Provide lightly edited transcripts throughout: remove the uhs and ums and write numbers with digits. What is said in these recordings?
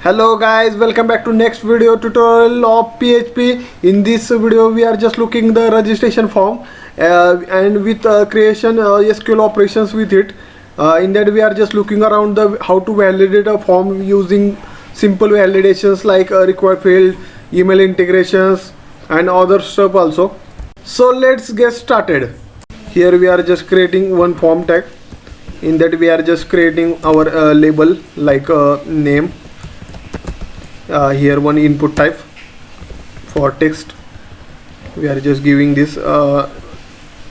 Hello guys, welcome back to next video tutorial of PHP. In this video we are just looking the registration form and with creation SQL operations with it. In that we are just looking around the how to validate a form using simple validations like required field, email integrations and other stuff also. So let's get started. Here we are just creating one form tag. In that we are just creating our label like name. Here one input type for text. We are just giving this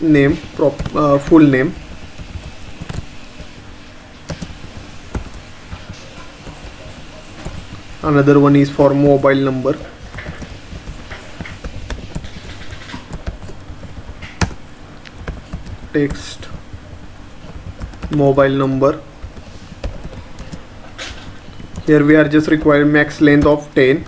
name, full name. Another one is for mobile number. Text, mobile number. Here we are just requiring max length of 10.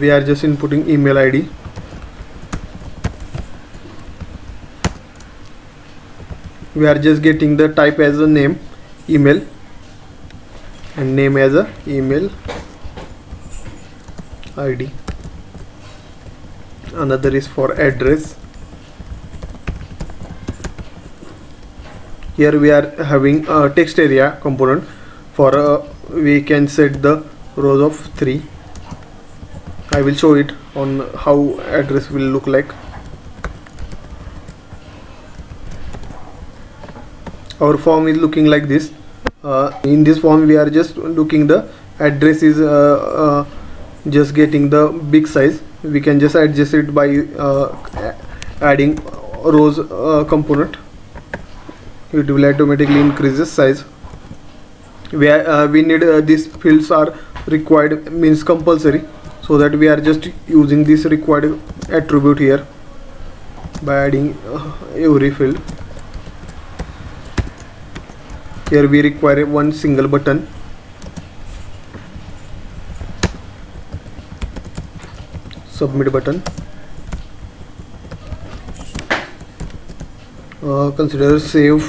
We are just inputting email ID. We are just getting the type as a name, email, and name as a email ID. Another is for address. Here we are having a text area component for we can set the rows of 3. I will show it on how address will look like. Our form is looking like this. In this form we are just looking the address is just getting the big size. We can just adjust it by adding rows component. It will automatically increase the size. We need these fields are required means compulsory, so that we are just using this required attribute here by adding every field. Here we require one single button. Submit button. Consider save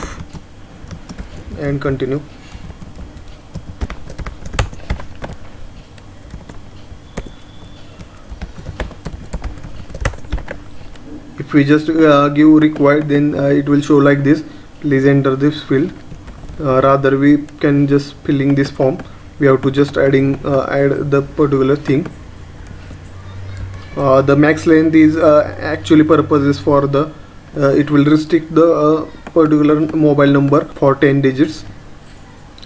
and continue. If we just give required, then it will show like this. Please enter this field. Rather we can just filling this form. We have to just add the particular thing. The max length is actually purpose is for the it will restrict the particular mobile number for 10 digits,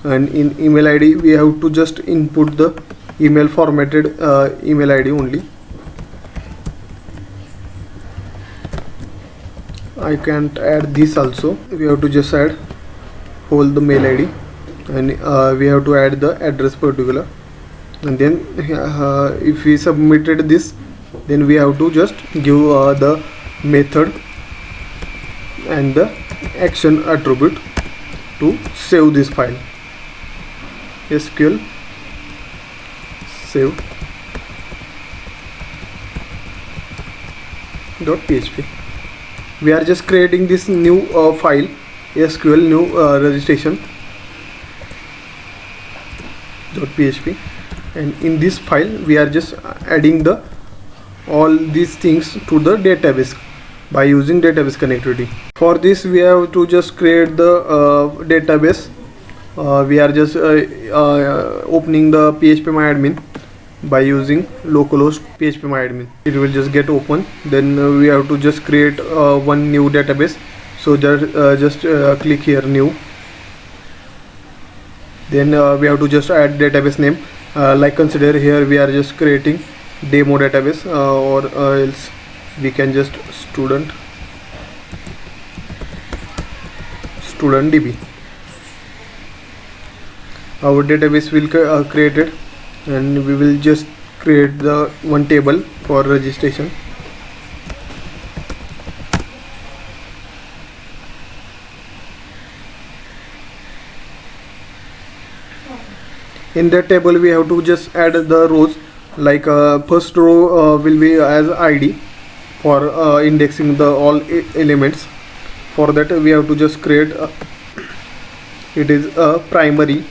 and in email ID we have to just input the email formatted email ID only. I can't add this also. We have to just add hold the mail ID, and we have to add the address particular, and then if we submitted this, then we have to just give the method and the action attribute to save this file. SQL save .php. We are just creating this new file, SQL new registration .php, and in this file we are just adding the all these things to the database by using database connectivity. For this we have to just create the database. We are just opening the PHPMyAdmin by using localhost PHPMyAdmin. It will just get open. Then we have to just create one new database. So just click here new. Then we have to just add database name. Like consider here we are just creating demo database, or else we can just student DB. Our database will created, and we will just create the one table for registration. In that table we have to just add the rows, like first row will be as ID for indexing the all elements. For that we have to just create it is a primary.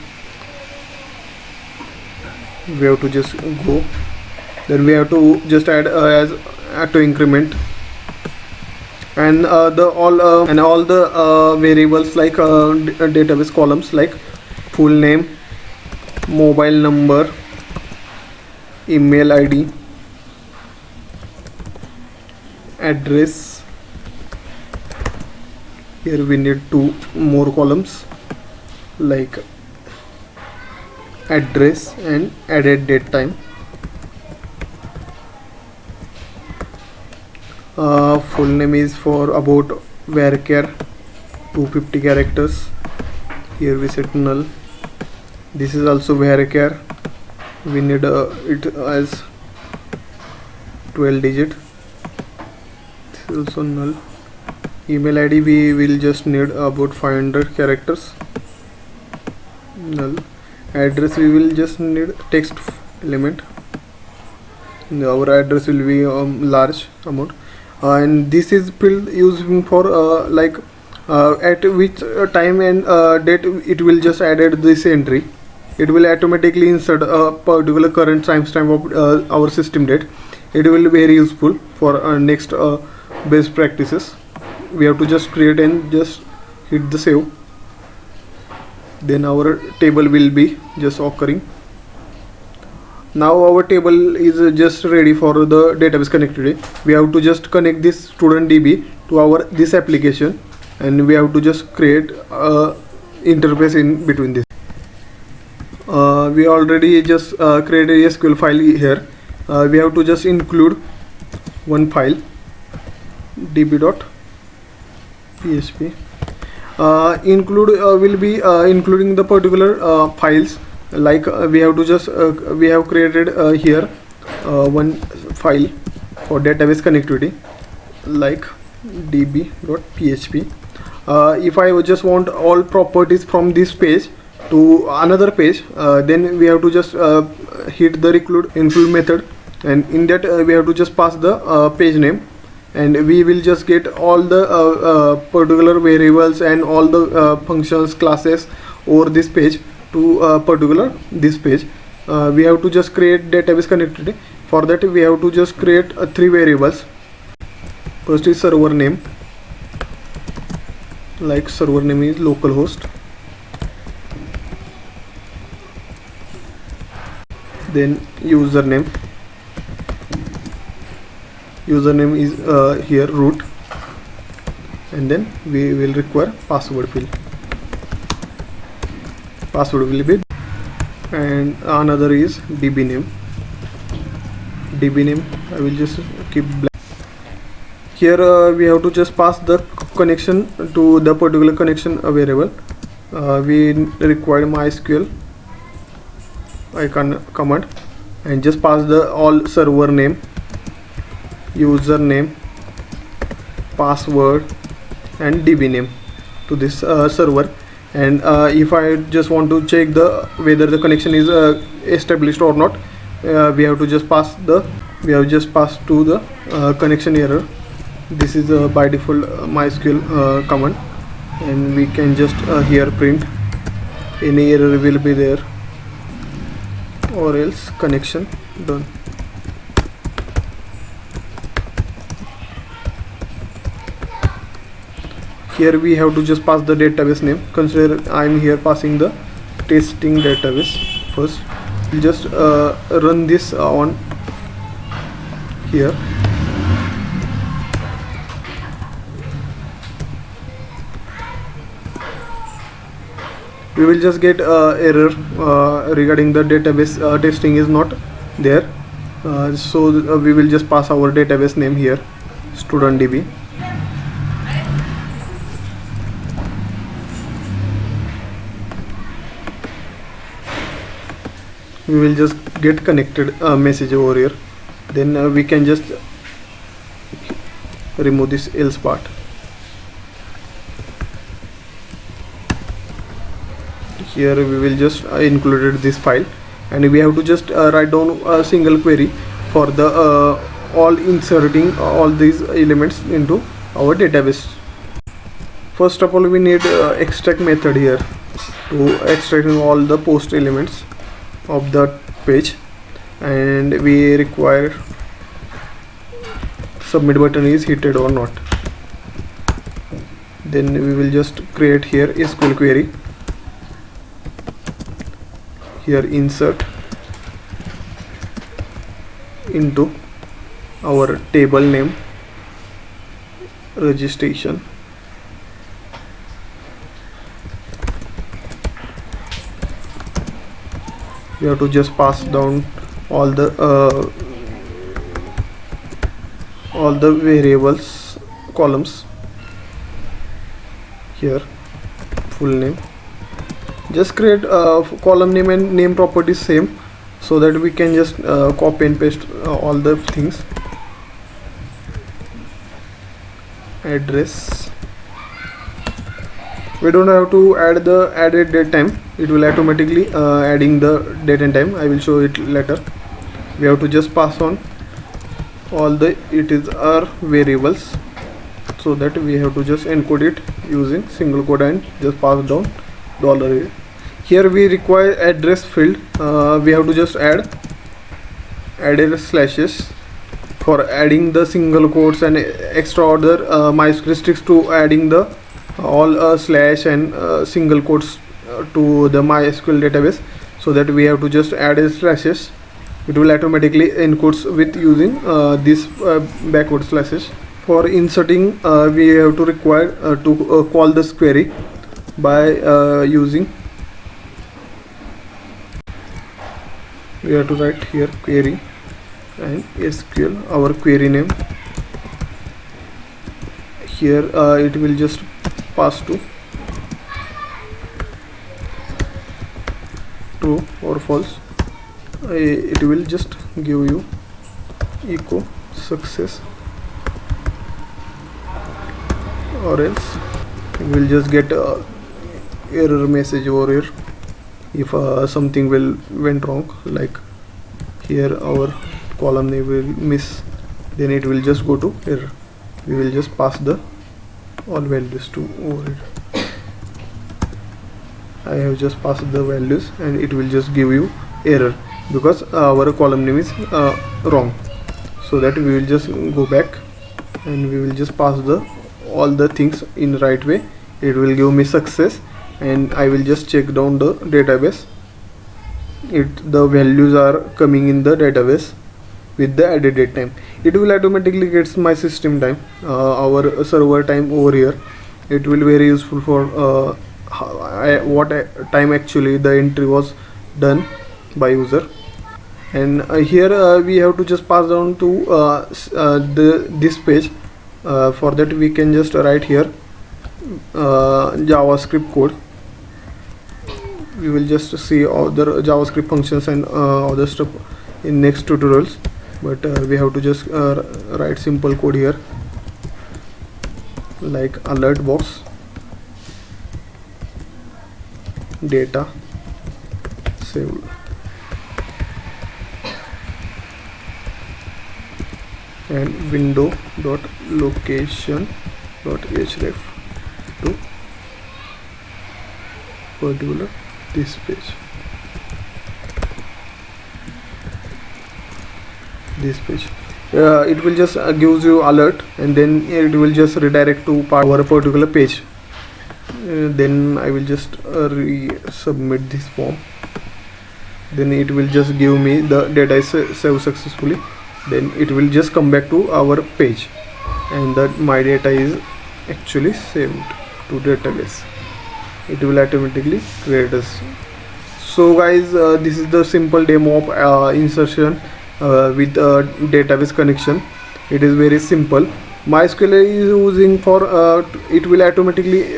We have to just go, then we have to just add as auto increment, and all the variables like database columns like full name, mobile number, email ID, address. Here we need 2 more columns like address and added date time. Full name is for about varchar 250 characters. Here we set null. This is also varchar, we need it as 12 digit. This is also null. Email ID we will just need about 500 characters, null. Address we will just need text element. Our address will be large amount, and this is field using for at which time and date it will just added this entry. It will automatically insert a particular current timestamp of our system date. It will be very useful for next best practices. We have to just create and just hit the save. Then our table will be just occurring. Now our table is just ready for the database connectivity. We have to just connect this student DB to our this application, and we have to just create a interface in between this. We already just created a SQL file here. We have to just include one file, db.php. Include will be including the particular files, like we have to just we have created here one file for database connectivity like db.php. If I just want all properties from this page to another page, then we have to just hit the include method, and in that we have to just pass the page name, and we will just get all the particular variables and all the functions classes over this page to particular this page. We have to just create database connectivity. For that we have to just create 3 variables. First is server name, like server name is localhost. Then username is here root, and then we will require password field. Password will be, and another is db name. I will just keep blank. Here we have to just pass the connection to the particular connection variable. We require MySQL icon command, and just pass the all server name, username, password, and db name to this server. And if I just want to check whether the connection is established or not, we have to just pass to the connection error. This is by default MySQL command, and we can just here print any error will be there, or else connection done. Here we have to just pass the database name. Consider I am here passing the testing database first. We'll just run this on here. We will just get error regarding the database testing is not there. So we will just pass our database name here, studentdb. We will just get connected message over here. Then we can just remove this else part. Here we will just included this file, and we have to just write down a single query for the all inserting all these elements into our database. first of all we need extract method here to extracting all the post elements of the page, and we require submit button is hit or not. Then we will just create here SQL query. Here insert into our table name registration. We have to just pass down all the variables columns. Here full name, just create column name and name properties same, so that we can just copy and paste all the things. Address, we don't have to add the added date time, it will automatically adding the date and time. I will show it later. We have to just pass on all the our variables, so that we have to just encode it using single quote and just pass down $. Here we require address field. We have to just added slashes for adding the single quotes and extra order MySQL sticks to adding the all slash and single quotes to the MySQL database, so that we have to just add slashes. It will automatically encodes with using this backward slashes. For inserting, we have to require to call this query by using, we have to write here query and SQL our query name. Here it will just pass to true or false. It will just give you echo success, or else you will just get a error message over here if something went wrong, like here our column name will miss, then it will just go to error. We will just pass the all values to over here. I have just passed the values and it will just give you error because our column name is wrong. So that we will just go back and we will just pass the all the things in right way. It will give me success, and I will just check down the database. The values are coming in the database with the added date time. It will automatically gets my system time, our server time over here. It will very useful for what time actually the entry was done by user. And here we have to just pass down to this page. For that we can just write here JavaScript code. We will just see other JavaScript functions and other stuff in next tutorials, but we have to just write simple code here, like alert box, data saved, and window dot location dot href to particular this page. It will just gives you alert, and then it will just redirect to our particular page. Then I will just resubmit this form. Then it will just give me the data is saved successfully. Then it will just come back to our page, and that my data is actually saved to database. It will automatically create us. So guys, this is the simple demo of insertion with database connection. It is very simple. MySQL is using for it will automatically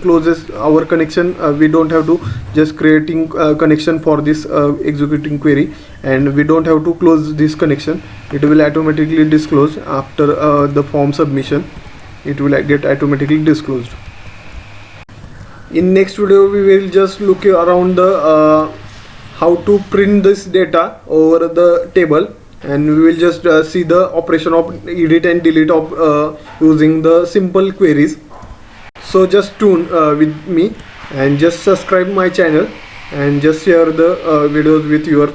closes our connection. We don't have to just creating connection for this executing query, and we don't have to close this connection. It will automatically disclose after the form submission. It will get automatically disclosed. In next video we will just look around the how to print this data over the table, and we will just see the operation of edit and delete of using the simple queries. So just tune with me and just subscribe my channel and just share the videos with your